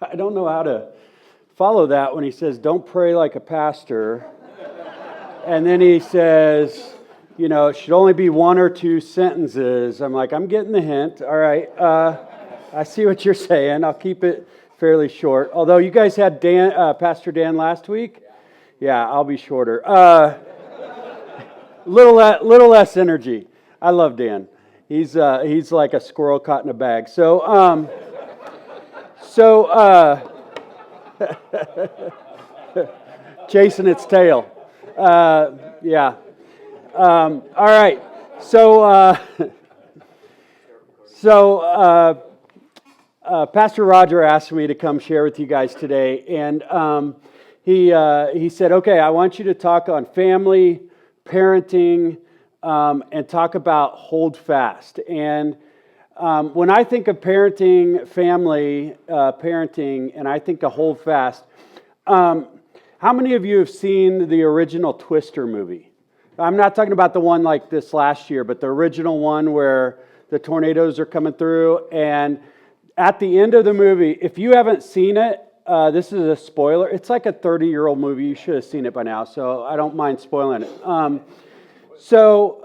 I don't know how to follow that when he says, don't pray like a pastor. And then he says, it should only be one or two sentences. I'm like, I'm getting the hint. All right. I see what you're saying. I'll keep it fairly short. Although you guys had Pastor Dan last week. Yeah, I'll be shorter. Little less energy. I love Dan. He's like a squirrel caught in a bag. Chasing its tail. Yeah. All right. Pastor Roger asked me to come share with you guys today, and he said, "Okay, I want you to talk on family, parenting, and talk about hold fast." And when I think of parenting, family, parenting, and I think of hold fast, how many of you have seen the original Twister movie? I'm not talking about the one like this last year, but the original one where the tornadoes are coming through. And at the end of the movie, if you haven't seen it, this is a spoiler. It's like a 30-year-old movie. You should have seen it by now, so I don't mind spoiling it.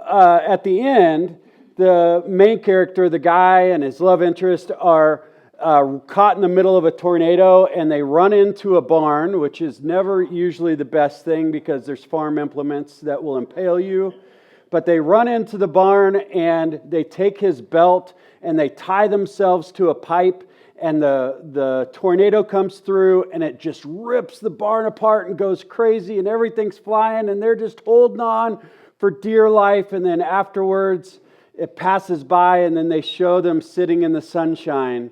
At the end, the main character, the guy and his love interest are caught in the middle of a tornado, and they run into a barn, which is never usually the best thing because there's farm implements that will impale you. But they run into the barn, and they take his belt, and they tie themselves to a pipe, and the tornado comes through, and it just rips the barn apart and goes crazy, and everything's flying, and they're just holding on for dear life. And then afterwards, it passes by, and then they show them sitting in the sunshine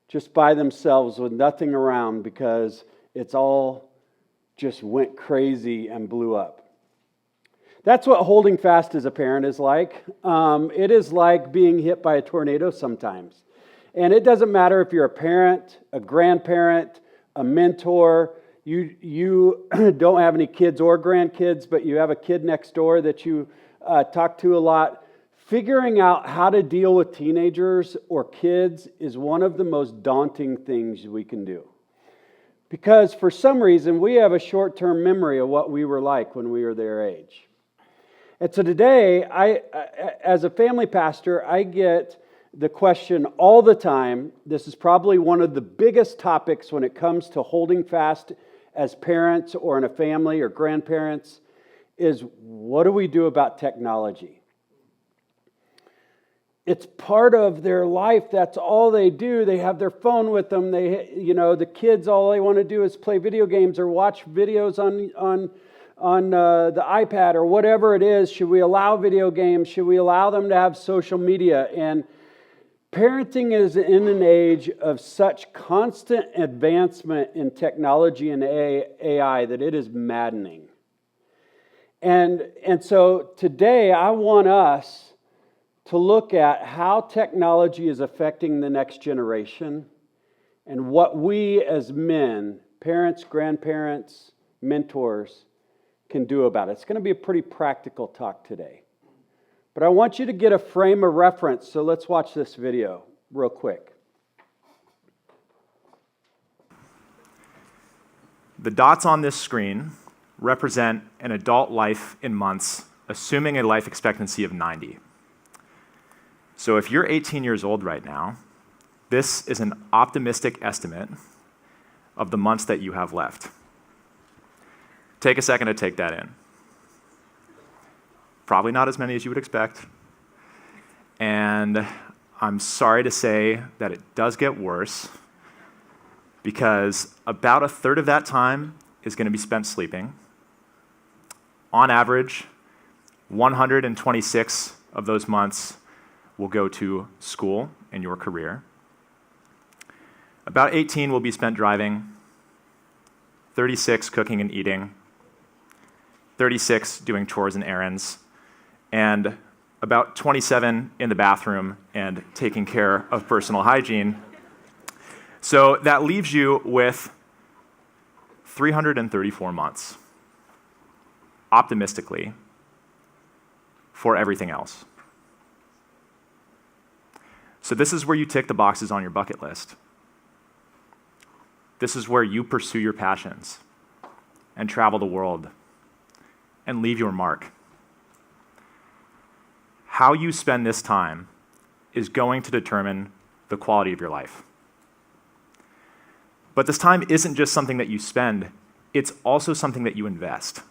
just by themselves with nothing around because it's all just went crazy and blew up. That's what holding fast as a parent is like. It is like being hit by a tornado sometimes. And it doesn't matter if you're a parent, a grandparent, a mentor, you don't have any kids or grandkids, but you have a kid next door that you talk to a lot. Figuring out how to deal with teenagers or kids is one of the most daunting things we can do. Because for some reason, we have a short-term memory of what we were like when we were their age. And so today, as a family pastor, I get the question all the time. This is probably one of the biggest topics when it comes to holding fast as parents or in a family or grandparents is, what do we do about technology? It's part of their life. That's all they do. They have their phone with them. The kids, all they want to do is play video games or watch videos on the iPad or whatever it is. Should we allow video games? Should we allow them to have social media? And parenting is in an age of such constant advancement in technology and AI that it is maddening. And so today I want us to look at how technology is affecting the next generation and what we as men, parents, grandparents, mentors, can do about it. It's going to be a pretty practical talk today. But I want you to get a frame of reference, so let's watch this video real quick. The dots on this screen represent an adult life in months, assuming a life expectancy of 90. So if you're 18 years old right now, this is an optimistic estimate of the months that you have left. Take a second to take that in. Probably not as many as you would expect. And I'm sorry to say that it does get worse because about a third of that time is going to be spent sleeping. On average, 126 of those months will go to school and your career. About 18 will be spent driving, 36 cooking and eating, 36 doing chores and errands, and about 27 in the bathroom and taking care of personal hygiene. So that leaves you with 334 months, optimistically, for everything else. So this is where you tick the boxes on your bucket list. This is where you pursue your passions and travel the world and leave your mark. How you spend this time is going to determine the quality of your life. But this time isn't just something that you spend, it's also something that you invest.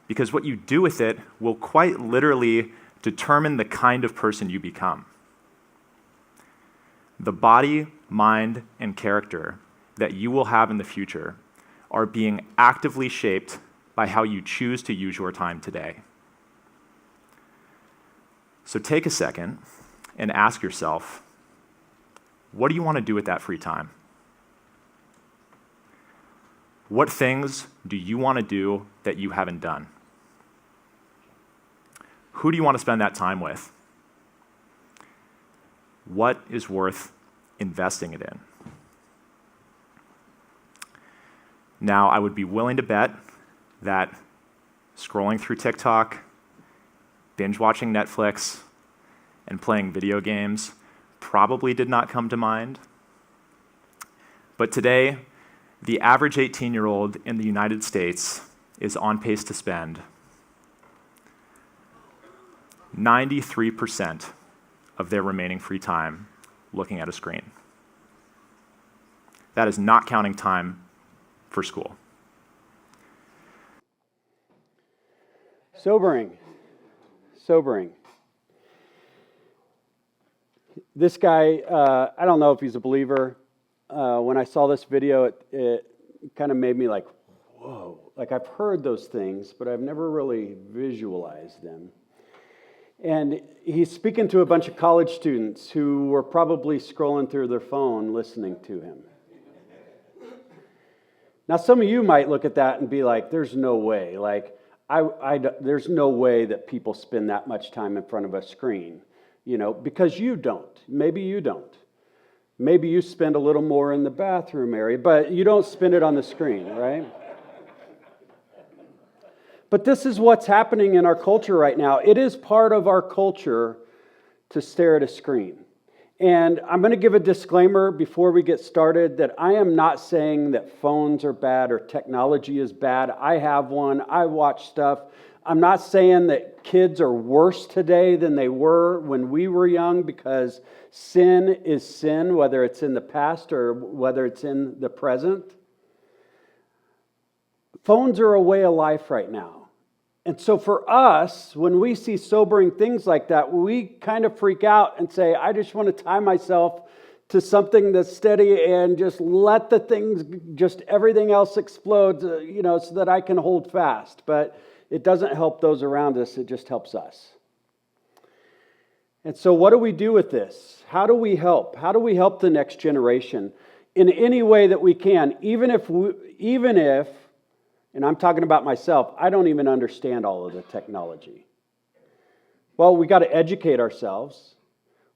Because what you do with it will quite literally determine the kind of person you become. The body, mind, and character that you will have in the future are being actively shaped by how you choose to use your time today. So take a second and ask yourself, what do you want to do with that free time? What things do you want to do that you haven't done? Who do you want to spend that time with? What is worth investing it in? Now, I would be willing to bet that scrolling through TikTok, binge watching Netflix, and playing video games probably did not come to mind. But today, the average 18-year-old in the United States is on pace to spend 93% of their remaining free time looking at a screen. That is not counting time for school. Sobering. This guy, I don't know if he's a believer. When I saw this video, it kind of made me like, whoa. Like I've heard those things, but I've never really visualized them. And he's speaking to a bunch of college students who were probably scrolling through their phone listening to him. Now, some of you might look at that and be like, there's no way. Like, there's no way that people spend that much time in front of a screen, because you don't. Maybe you don't. Maybe you spend a little more in the bathroom area, but you don't spend it on the screen, right? But this is what's happening in our culture right now. It is part of our culture to stare at a screen. And I'm going to give a disclaimer before we get started that I am not saying that phones are bad or technology is bad. I have one. I watch stuff. I'm not saying that kids are worse today than they were when we were young, because sin is sin, whether it's in the past or whether it's in the present. Phones are a way of life right now. And so for us, when we see sobering things like that, we kind of freak out and say, I just want to tie myself to something that's steady and just let the things, just everything else explode, so that I can hold fast. But it doesn't help those around us, it just helps us. And so what do we do with this? How do we help? How do we help the next generation in any way that we can, even if, and I'm talking about myself, I don't even understand all of the technology. Well, we got to educate ourselves.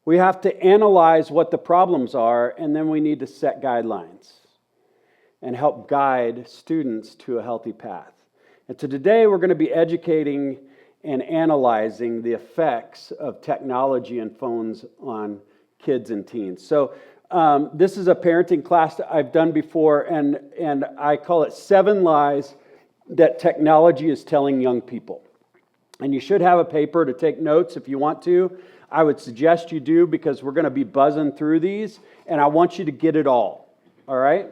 We have to analyze what the problems are, and then we need to set guidelines and help guide students to a healthy path. And so today we're going to be educating and analyzing the effects of technology and phones on kids and teens. So this is a parenting class that I've done before, and I call it 7 Lies that Technology is Telling Young People. And you should have a paper to take notes if you want to. I would suggest you do, because we're going to be buzzing through these, and I want you to get it all right?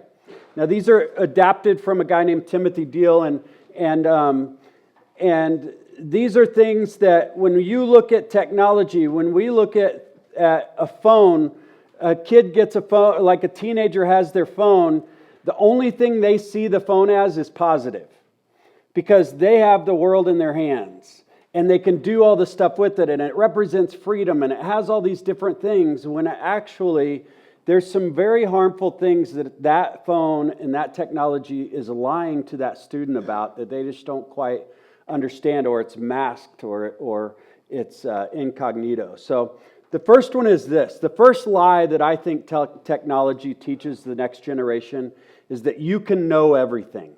Now, these are adapted from a guy named Timothy Deal, and these are things that when you look at technology, when we look at a phone, a kid gets a phone, like a teenager has their phone, the only thing they see the phone as is positive, because they have the world in their hands and they can do all the stuff with it, and it represents freedom and it has all these different things, when actually there's some very harmful things that phone and that technology is lying to that student about, that they just don't quite understand, or it's masked, or it's incognito. So the first one is this. The first lie that I think technology teaches the next generation is that you can know everything.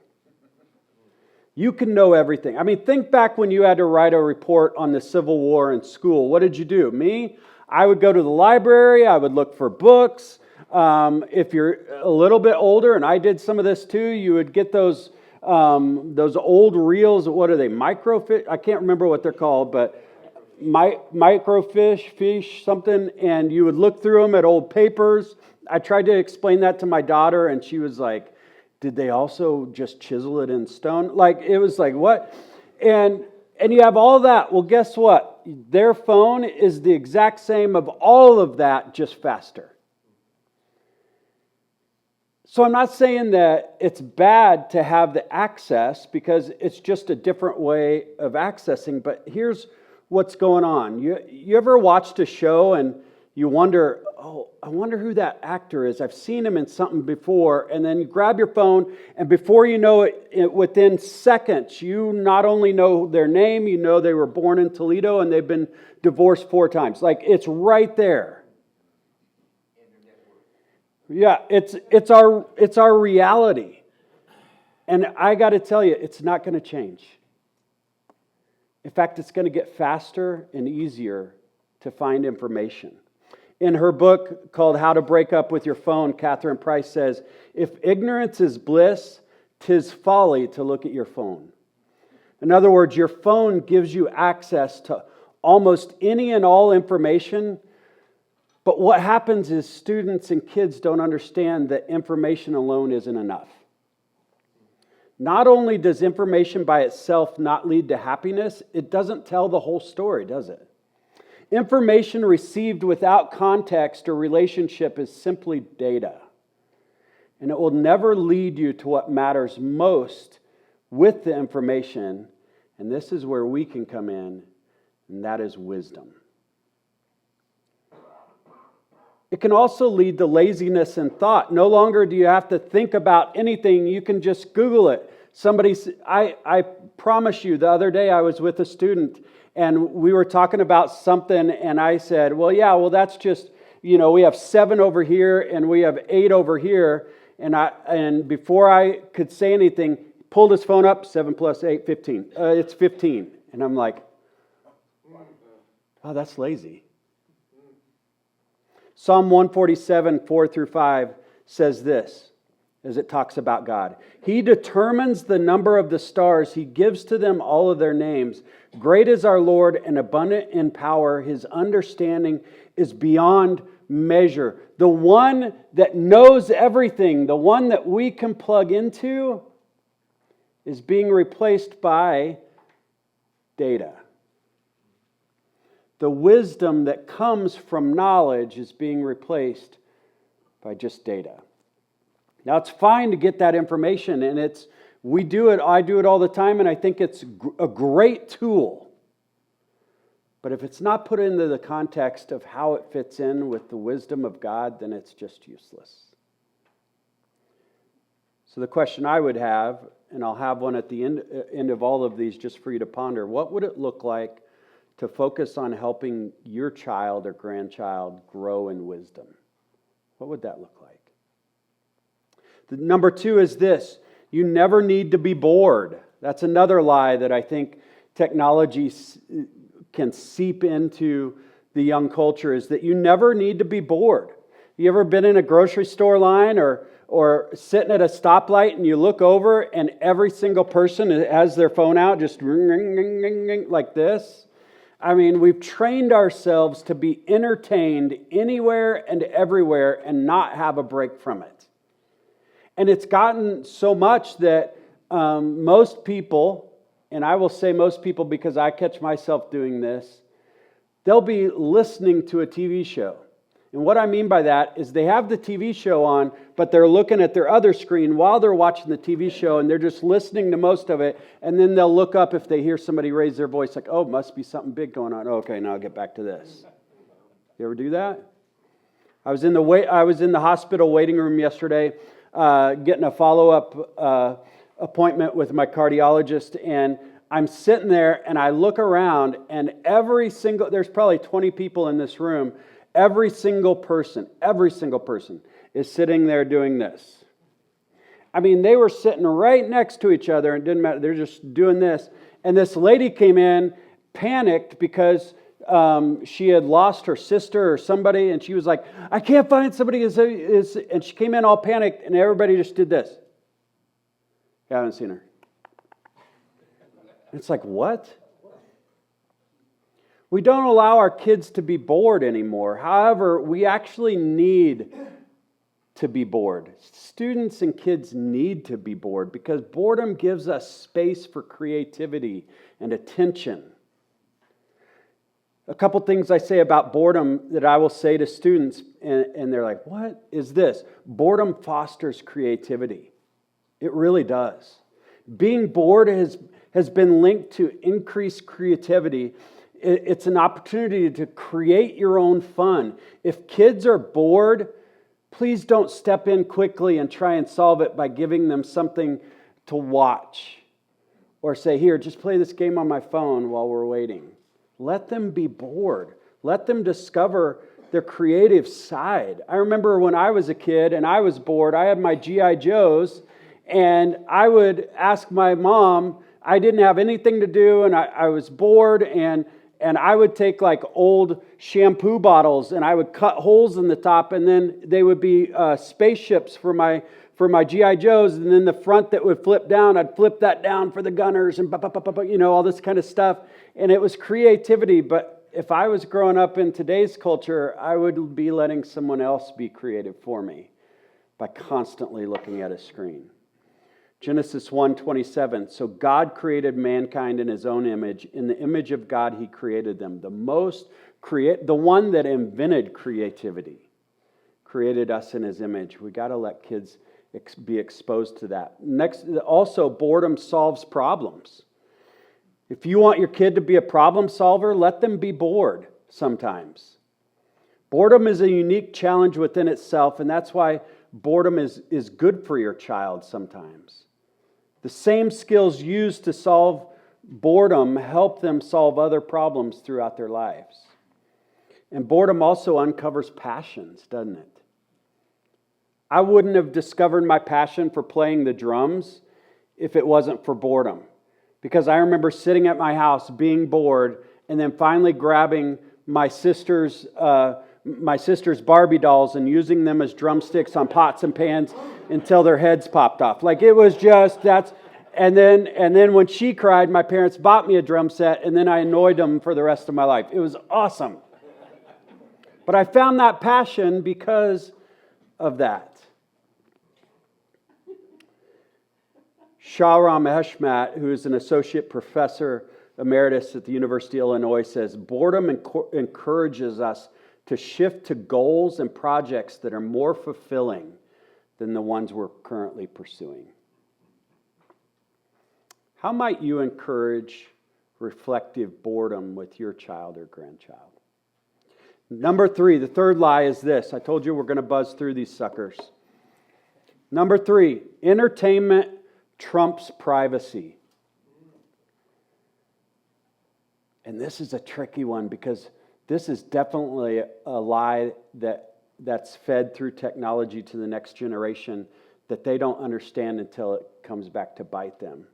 You can know everything. I mean, think back when you had to write a report on the Civil War in school. What did you do? Me? I would go to the library. I would look for books. If you're a little bit older, and I did some of this too, you would get those old reels. What are they? Microfiche? I can't remember what they're called, but microfiche, something. And you would look through them at old papers. I tried to explain that to my daughter, and she was like, "Did they also just chisel it in stone?" Like it was like what? And you have all that. Well, guess what? Their phone is the exact same of all of that, just faster. So I'm not saying that it's bad to have the access because it's just a different way of accessing. But here's what's going on. You ever watched a show and you wonder, oh, I wonder who that actor is. I've seen him in something before. And then you grab your phone, and before you know it, within seconds, you not only know their name, you know they were born in Toledo and they've been divorced 4 times. Like it's right there. Yeah, it's our reality. And I got to tell you, it's not going to change. In fact, it's going to get faster and easier to find information. In her book called How to Break Up with Your Phone, Catherine Price says, "If ignorance is bliss, 'tis folly to look at your phone." In other words, your phone gives you access to almost any and all information. But what happens is students and kids don't understand that information alone isn't enough. Not only does information by itself not lead to happiness, it doesn't tell the whole story, does it? Information received without context or relationship is simply data. And it will never lead you to what matters most with the information. And this is where we can come in, and that is wisdom. It can also lead to laziness in thought. No longer do you have to think about anything. You can just Google it. I promise you, the other day I was with a student and we were talking about something and I said, well, that's just, we have 7 over here and we have 8 over here. And before I could say anything, pulled his phone up, 7 plus 8, 15. It's 15. And I'm like, oh, that's lazy. Psalm 147, 4 through 5 says this, as it talks about God. He determines the number of the stars. He gives to them all of their names. Great is our Lord and abundant in power. His understanding is beyond measure. The one that knows everything, the one that we can plug into, is being replaced by data. The wisdom that comes from knowledge is being replaced by just data. Now, it's fine to get that information, and I do it all the time, and I think it's a great tool. But if it's not put into the context of how it fits in with the wisdom of God, then it's just useless. So the question I would have, and I'll have one at the end of all of these just for you to ponder, what would it look like to focus on helping your child or grandchild grow in wisdom? What would that look like? The number 2 is this: you never need to be bored. That's another lie that I think technology can seep into the young culture, is that you never need to be bored. You ever been in a grocery store line or sitting at a stoplight and you look over and every single person has their phone out just ring, ring, ring, ring, ring, like this? I mean, we've trained ourselves to be entertained anywhere and everywhere and not have a break from it. And it's gotten so much that most people, and I will say most people because I catch myself doing this, they'll be listening to a TV show. And what I mean by that is they have the TV show on, but they're looking at their other screen while they're watching the TV show, and they're just listening to most of it, and then they'll look up if they hear somebody raise their voice, like, oh, must be something big going on. Okay, now I'll get back to this. You ever do that? I was in the hospital waiting room yesterday, getting a follow-up appointment with my cardiologist, and I'm sitting there, and I look around, and there's probably 20 people in this room. Every single person is sitting there doing this. I mean, they were sitting right next to each other, and it didn't matter. They're just doing this. And this lady came in, panicked, because she had lost her sister or somebody, and she was like, I can't find somebody. And she came in all panicked, and everybody just did this. I haven't seen her. It's like, what? We don't allow our kids to be bored anymore. However, we actually need to be bored. Students and kids need to be bored because boredom gives us space for creativity and attention. A couple things I say about boredom that I will say to students, and they're like, what is this? Boredom fosters creativity. It really does. Being bored has been linked to increased creativity. It's an opportunity to create your own fun. If kids are bored, please don't step in quickly and try and solve it by giving them something to watch. Or say, here, just play this game on my phone while we're waiting. Let them be bored. Let them discover their creative side. I remember when I was a kid and I was bored, I had my G.I. Joes, and I would ask my mom, I didn't have anything to do, and I was bored, and I would take like old shampoo bottles and I would cut holes in the top, and then they would be spaceships for my G.I. Joes, and then the front that would flip down, I'd flip that down for the gunners and all this kind of stuff. And it was creativity, but if I was growing up in today's culture, I would be letting someone else be creative for me by constantly looking at a screen. Genesis 1:27, so God created mankind in his own image. In the image of God, he created them. The one that invented creativity created us in his image. We got to let kids be exposed to that. Next, also, boredom solves problems. If you want your kid to be a problem solver, let them be bored sometimes. Boredom is a unique challenge within itself, and that's why boredom is good for your child sometimes. The same skills used to solve boredom help them solve other problems throughout their lives. And boredom also uncovers passions, doesn't it? I wouldn't have discovered my passion for playing the drums if it wasn't for boredom. Because I remember sitting at my house being bored and then finally grabbing my sister's Barbie dolls and using them as drumsticks on pots and pans until their heads popped off. Like it was just, and then when she cried, my parents bought me a drum set, and then I annoyed them for the rest of my life. It was awesome. But I found that passion because of that. Shahram Heshmat, who is an associate professor emeritus at the University of Illinois, says, boredom encourages us to shift to goals and projects that are more fulfilling than the ones we're currently pursuing. How might you encourage reflective boredom with your child or grandchild? Number 3, the third lie is this. I told you we're going to buzz through these suckers. Number 3, entertainment trumps privacy. And this is a tricky one because this is definitely a lie that's fed through technology to the next generation that they don't understand until it comes back to bite them.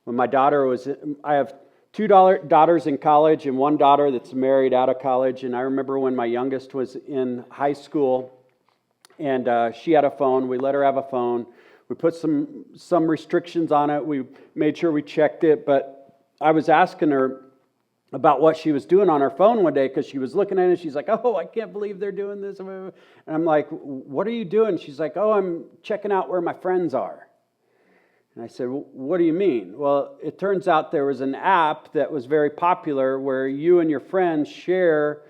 When my daughter I have 2 daughters in college and 1 daughter that's married out of college. And I remember when my youngest was in high school and she had a phone. We let her have a phone. We put some restrictions on it. We made sure we checked it. But I was asking her about what she was doing on her phone one day because she was looking at it and she's like, oh, I can't believe they're doing this. And I'm like, what are you doing? She's like, oh, I'm checking out where my friends are. And I said, well, what do you mean? Well, it turns out there was an app that was very popular where you and your friends share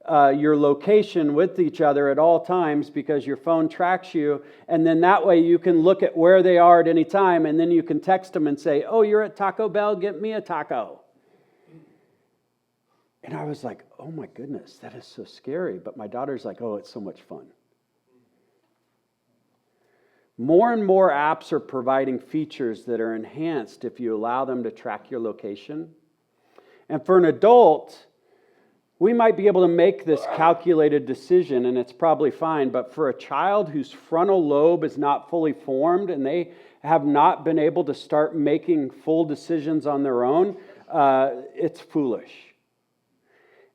your location with each other at all times because your phone tracks you. And then that way you can look at where they are at any time. And then you can text them and say, oh, you're at Taco Bell, get me a taco. And I was like, oh my goodness, that is so scary. But my daughter's like, oh, it's so much fun. More and more apps are providing features that are enhanced if you allow them to track your location. And for an adult, we might be able to make this calculated decision, and it's probably fine. But for a child whose frontal lobe is not fully formed and they have not been able to start making full decisions on their own, it's foolish.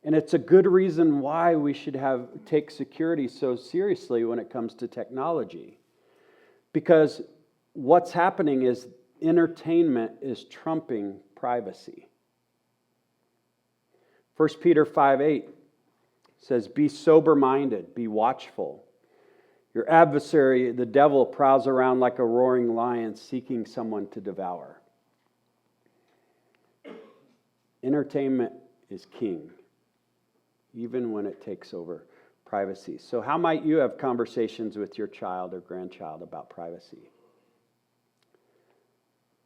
And it's a good reason why we should take security so seriously when it comes to technology. Because what's happening is entertainment is trumping privacy. 1 Peter 5:8 says, "Be sober-minded, be watchful. Your adversary, the devil, prowls around like a roaring lion seeking someone to devour." Entertainment is king, even when it takes over privacy. So how might you have conversations with your child or grandchild about privacy?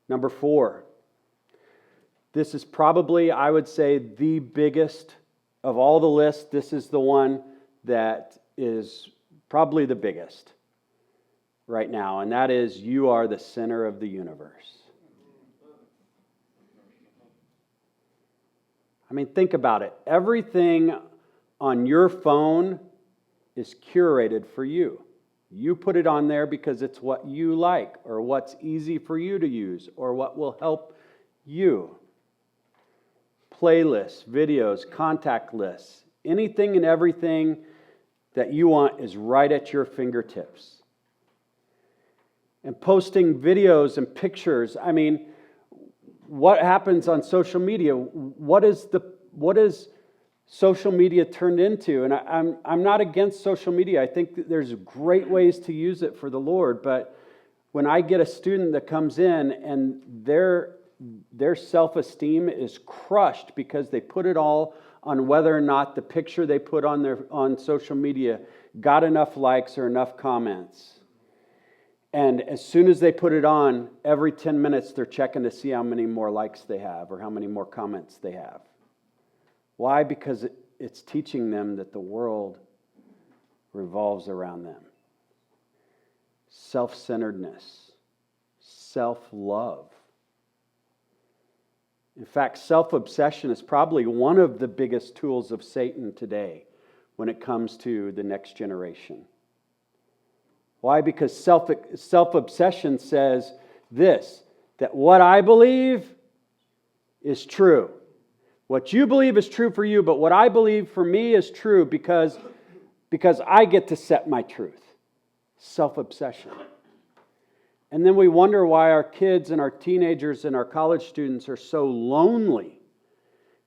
Number 4, this is probably, I would say, the biggest of all the lists. This is the one that is probably the biggest right now, and that is, you are the center of the universe. I mean, think about it. Everything on your phone is curated for you. You put it on there because it's what you like, or what's easy for you to use, or what will help you. Playlists, videos, contact lists, anything and everything that you want is right at your fingertips. And posting videos and pictures, I mean, what happens on social media? What is social media turned into? And I'm not against social media. I think that there's great ways to use it for the Lord. But when I get a student that comes in and their self-esteem is crushed because they put it all on whether or not the picture they put on social media got enough likes or enough comments. And as soon as they put it on, every 10 minutes they're checking to see how many more likes they have or how many more comments they have. Why? Because it's teaching them that the world revolves around them. Self-centeredness, self-love. In fact, self-obsession is probably one of the biggest tools of Satan today when it comes to the next generation. Why? Because self-obsession says this, that what I believe is true. What you believe is true for you, but what I believe for me is true because I get to set my truth. Self-obsession. And then we wonder why our kids and our teenagers and our college students are so lonely.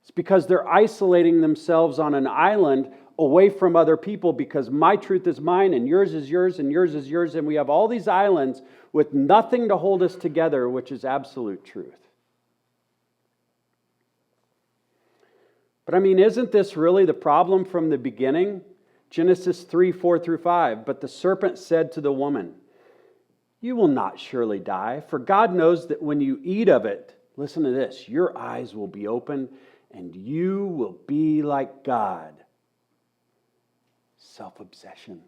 It's because they're isolating themselves on an island away from other people because my truth is mine and yours is yours and yours is yours. And we have all these islands with nothing to hold us together, which is absolute truth. But I mean, isn't this really the problem from the beginning? Genesis 3:4-5. But the serpent said to the woman, "You will not surely die, for God knows that when you eat of it," listen to this, "your eyes will be opened and you will be like God." Self-obsession.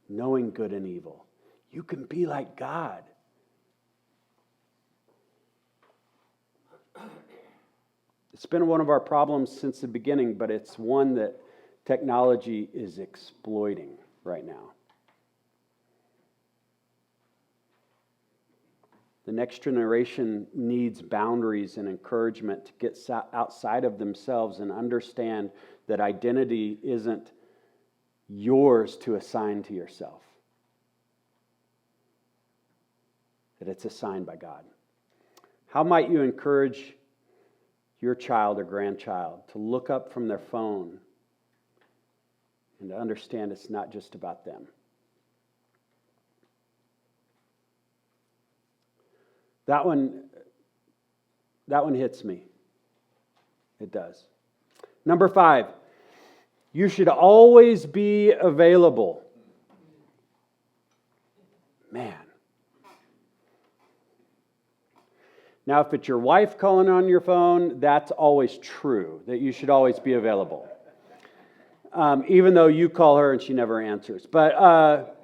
Knowing good and evil. You can be like God. It's been one of our problems since the beginning, but it's one that technology is exploiting right now. The next generation needs boundaries and encouragement to get outside of themselves and understand that identity isn't yours to assign to yourself. That it's assigned by God. How might you encourage your child or grandchild to look up from their phone and to understand it's not just about them? That one hits me. It does. Number 5, you should always be available. Man. Now, if it's your wife calling on your phone, that's always true, that you should always be available. Even though you call her and she never answers. But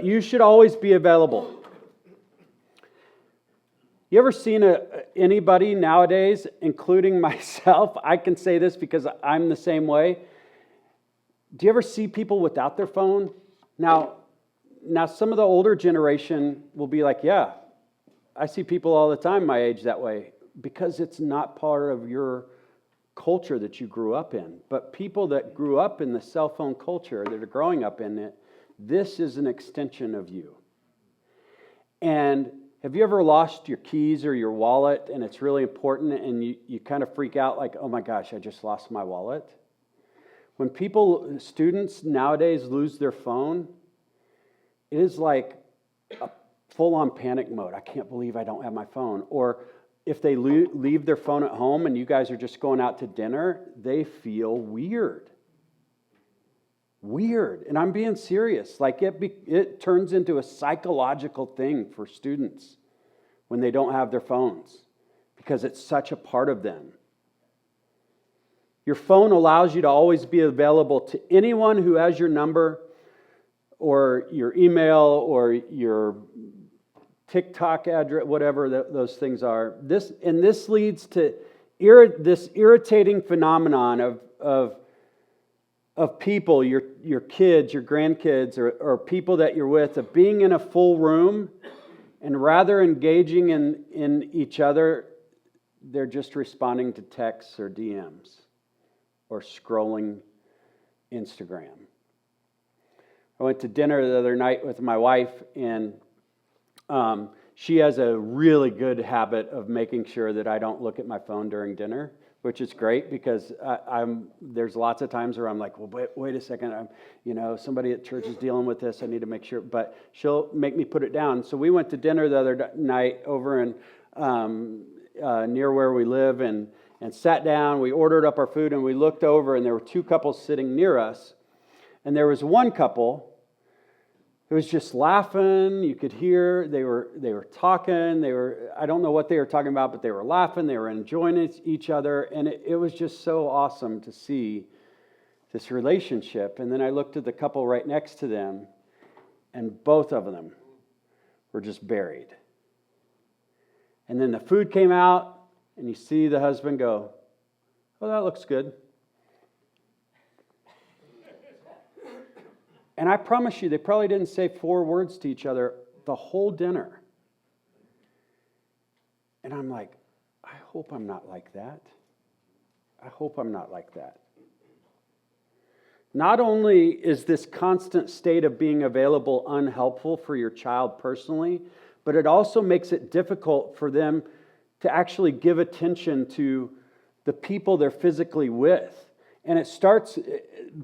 you should always be available. You ever seen anybody nowadays, including myself? I can say this because I'm the same way. Do you ever see people without their phone? Now some of the older generation will be like, yeah, I see people all the time my age that way, because it's not part of your culture that you grew up in. But people that grew up in the cell phone culture, that are growing up in it, this is an extension of you. And have you ever lost your keys or your wallet and it's really important and you kind of freak out like, oh my gosh, I just lost my wallet? When students nowadays lose their phone, it is like a full-on panic mode. I can't believe I don't have my phone. Or if they leave their phone at home and you guys are just going out to dinner, they feel weird. Weird. And I'm being serious. Like it turns into a psychological thing for students when they don't have their phones because it's such a part of them. Your phone allows you to always be available to anyone who has your number or your email or your TikTok address, whatever those things are. This leads to this irritating phenomenon of people, your kids, your grandkids, or people that you're with, of being in a full room, and rather engaging in each other, they're just responding to texts or DMs or scrolling Instagram. I went to dinner the other night with my wife, and she has a really good habit of making sure that I don't look at my phone during dinner, which is great because there's lots of times where I'm like, well, wait a second, somebody at church is dealing with this. I need to make sure, but she'll make me put it down. So we went to dinner the other night over in near where we live and sat down. We ordered up our food and we looked over and there were two couples sitting near us, and there was one couple. It was just laughing. You could hear they were talking. I don't know what they were talking about, but they were laughing. They were enjoying each other, and it was just so awesome to see this relationship. And then I looked at the couple right next to them, and both of them were just buried. And then the food came out, and you see the husband go, "Oh, that looks good." And I promise you, they probably didn't say 4 words to each other the whole dinner. And I'm like, I hope I'm not like that. I hope I'm not like that. Not only is this constant state of being available unhelpful for your child personally, but it also makes it difficult for them to actually give attention to the people they're physically with. And it starts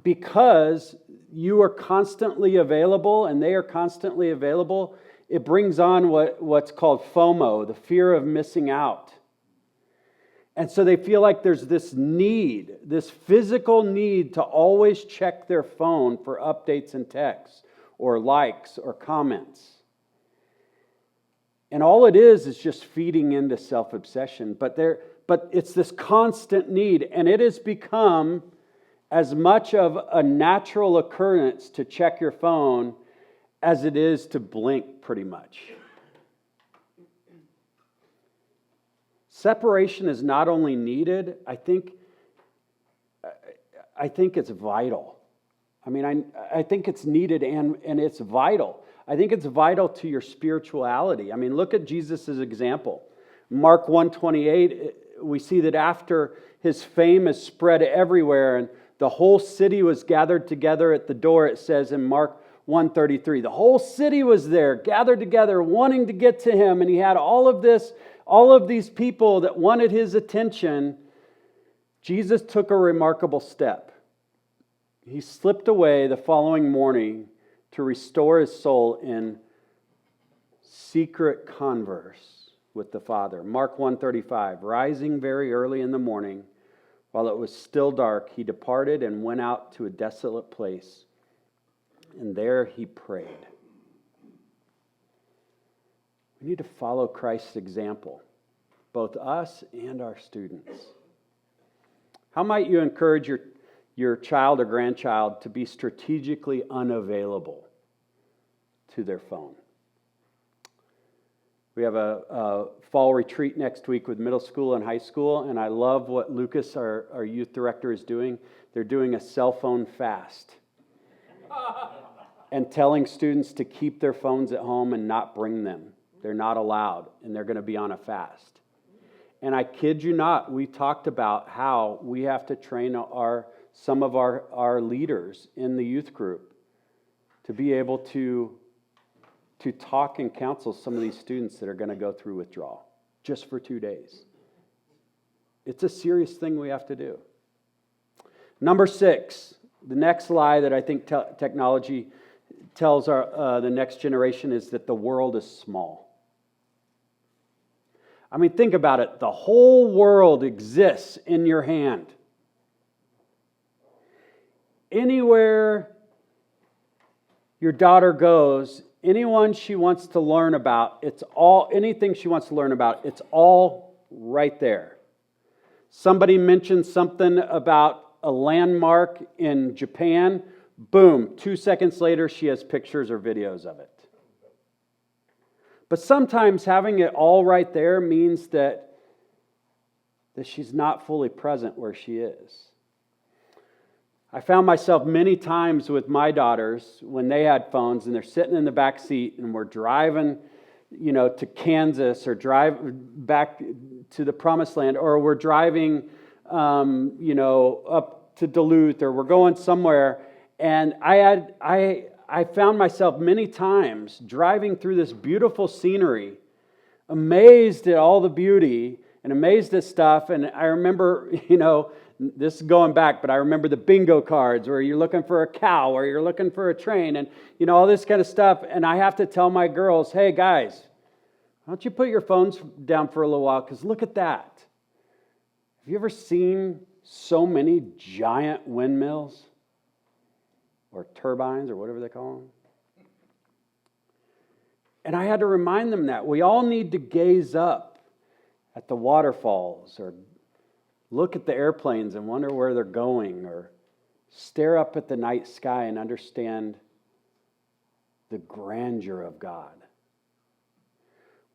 because you are constantly available and they are constantly available. It brings on what's called FOMO, the fear of missing out. And so they feel like there's this need, this physical need to always check their phone for updates and texts or likes or comments. And all it is just feeding into self-obsession. But it's this constant need, and it has become as much of a natural occurrence to check your phone as it is to blink, pretty much. Separation is not only needed, I think it's vital. I mean, I think it's needed and it's vital. I think it's vital to your spirituality. I mean, look at Jesus' example. Mark 1:28, we see that after his fame is spread everywhere and the whole city was gathered together at the door, it says in Mark 1:33. The whole city was there, gathered together, wanting to get to him, and he had all of these people that wanted his attention. Jesus took a remarkable step. He slipped away the following morning to restore his soul in secret converse with the Father. Mark 1:35, rising very early in the morning, while it was still dark, he departed and went out to a desolate place, and there he prayed. We need to follow Christ's example, both us and our students. How might you encourage your child or grandchild to be strategically unavailable to their phone? We have a fall retreat next week with middle school and high school, and I love what Lucas, our youth director, is doing. They're doing a cell phone fast and telling students to keep their phones at home and not bring them. They're not allowed, and they're going to be on a fast. And I kid you not, we talked about how we have to train some of our leaders in the youth group to be able to talk and counsel some of these students that are going to go through withdrawal just for 2 days. It's a serious thing we have to do. Number 6, the next lie that I think technology tells the next generation is that the world is small. I mean, think about it. The whole world exists in your hand. Anywhere your daughter goes, anyone she wants to learn about, anything she wants to learn about, it's all right there. Somebody mentions something about a landmark in Japan, boom, 2 seconds later she has pictures or videos of it. But sometimes having it all right there means that she's not fully present where she is. I found myself many times with my daughters when they had phones and they're sitting in the back seat and we're driving, to Kansas or drive back to the Promised Land, or we're driving, up to Duluth, or we're going somewhere. And I found myself many times driving through this beautiful scenery, amazed at all the beauty and amazed at stuff. And I remember, this is going back, but I remember the bingo cards where you're looking for a cow or you're looking for a train and, all this kind of stuff. And I have to tell my girls, hey, guys, why don't you put your phones down for a little while? Because look at that. Have you ever seen so many giant windmills or turbines or whatever they call them? And I had to remind them that we all need to gaze up at the waterfalls or look at the airplanes and wonder where they're going, or stare up at the night sky and understand the grandeur of God.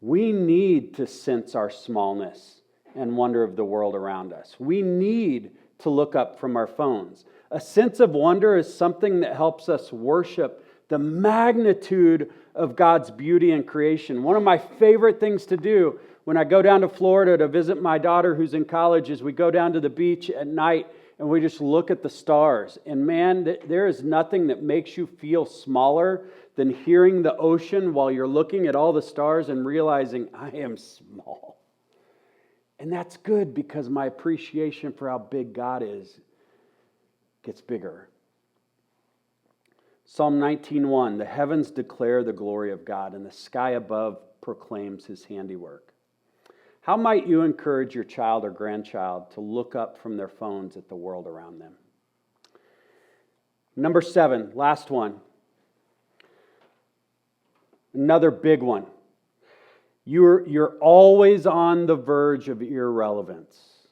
We need to sense our smallness and wonder of the world around us. We need to look up from our phones. A sense of wonder is something that helps us worship the magnitude of God's beauty and creation. One of my favorite things to do when I go down to Florida to visit my daughter who's in college is we go down to the beach at night and we just look at the stars. And man, there is nothing that makes you feel smaller than hearing the ocean while you're looking at all the stars and realizing I am small. And that's good because my appreciation for how big God is gets bigger. Psalm 19:1, the heavens declare the glory of God, and the sky above proclaims his handiwork. How might you encourage your child or grandchild to look up from their phones at the world around them? Number 7, last one. Another big one. You're always on the verge of irrelevance.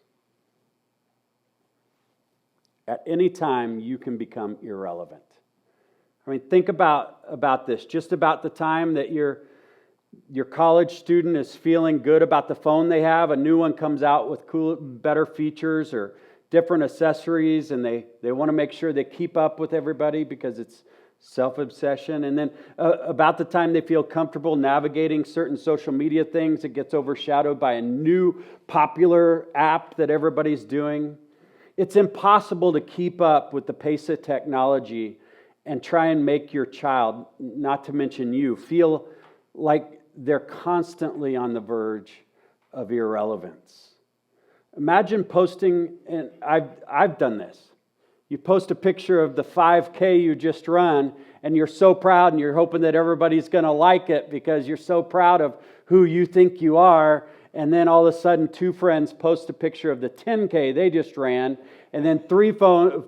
At any time, you can become irrelevant. I mean, think about this. Just about the time that your college student is feeling good about the phone they have, a new one comes out with better features or different accessories, and they want to make sure they keep up with everybody because it's self-obsession. And then about the time they feel comfortable navigating certain social media things, it gets overshadowed by a new popular app that everybody's doing. It's impossible to keep up with the pace of technology and try and make your child, not to mention you, feel like they're constantly on the verge of irrelevance. Imagine posting, and I've done this. You post a picture of the 5K you just run, and you're so proud, and you're hoping that everybody's going to like it because you're so proud of who you think you are. And then all of a sudden, 2 friends post a picture of the 10K they just ran, and then 3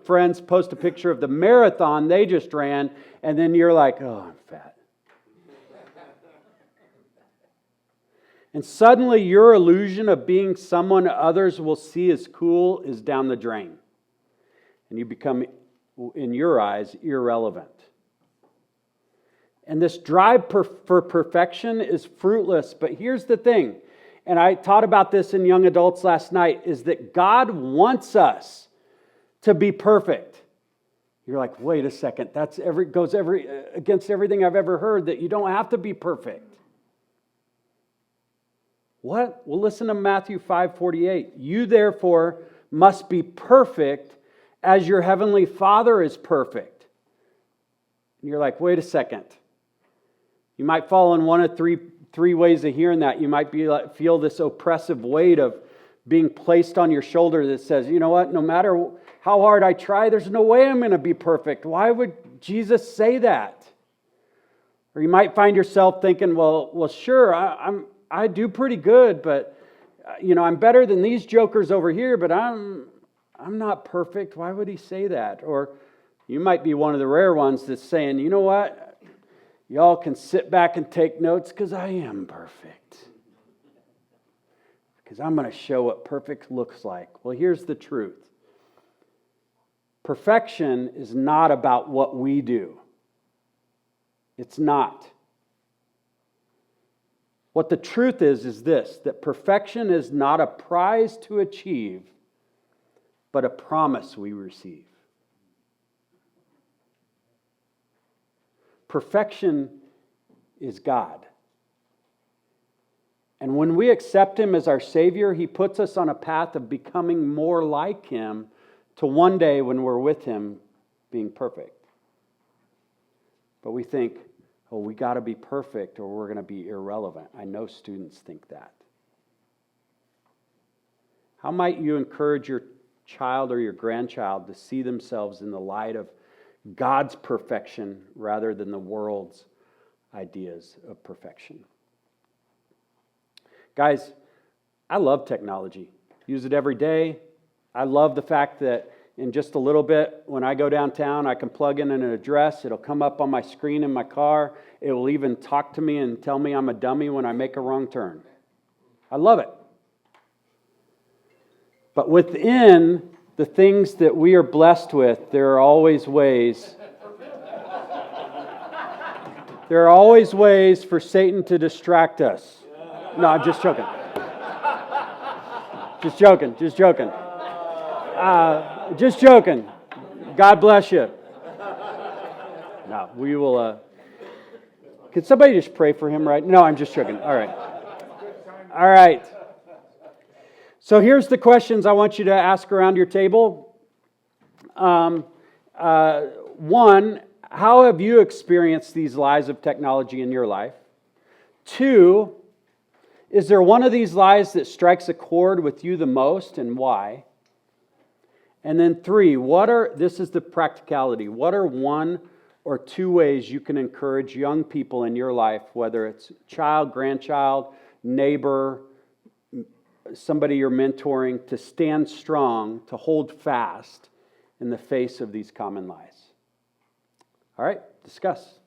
friends post a picture of the marathon they just ran, and then you're like, oh, I'm fat. And suddenly your illusion of being someone others will see as cool is down the drain. And you become, in your eyes, irrelevant. And this drive for perfection is fruitless. But here's the thing, and I taught about this in young adults last night, is that God wants us to be perfect. You're like, wait a second, goes against everything I've ever heard, that you don't have to be perfect. What? Well, listen to Matthew 5:48. You therefore must be perfect as your heavenly Father is perfect. And you're like, wait a second. You might fall in one of three ways of hearing that. You might feel this oppressive weight of being placed on your shoulder that says, you know what, no matter how hard I try, there's no way I'm going to be perfect. Why would Jesus say that? Or you might find yourself thinking, well, sure, I do pretty good, but I'm better than these jokers over here, but I'm not perfect. Why would he say that? Or you might be one of the rare ones that's saying, you know what? Y'all can sit back and take notes because I am perfect. Because I'm going to show what perfect looks like. Well, here's the truth. Perfection is not about what we do. It's not. What the truth is this, that perfection is not a prize to achieve, but a promise we receive. Perfection is God. And when we accept Him as our Savior, He puts us on a path of becoming more like Him to one day when we're with Him being perfect. But we think, oh, we got to be perfect or we're going to be irrelevant. I know students think that. How might you encourage your child or your grandchild to see themselves in the light of God's perfection rather than the world's ideas of perfection? Guys, I love technology. Use it every day. I love the fact that in just a little bit, when I go downtown, I can plug in an address. It'll come up on my screen in my car. It will even talk to me and tell me I'm a dummy when I make a wrong turn. I love it. But within the things that we are blessed with, there are always ways. There are always ways for Satan to distract us. No, I'm just joking. Just joking. Just joking. God bless you. No, we will. Could somebody just pray for him, right? No, I'm just joking. All right. So here's the questions I want you to ask around your table. One, how have you experienced these lies of technology in your life? Two, is there one of these lies that strikes a chord with you the most, and why? And then three, this is the practicality, what are one or two ways you can encourage young people in your life, whether it's child, grandchild, neighbor, somebody you're mentoring, to stand strong, to hold fast in the face of these common lies? All right, discuss.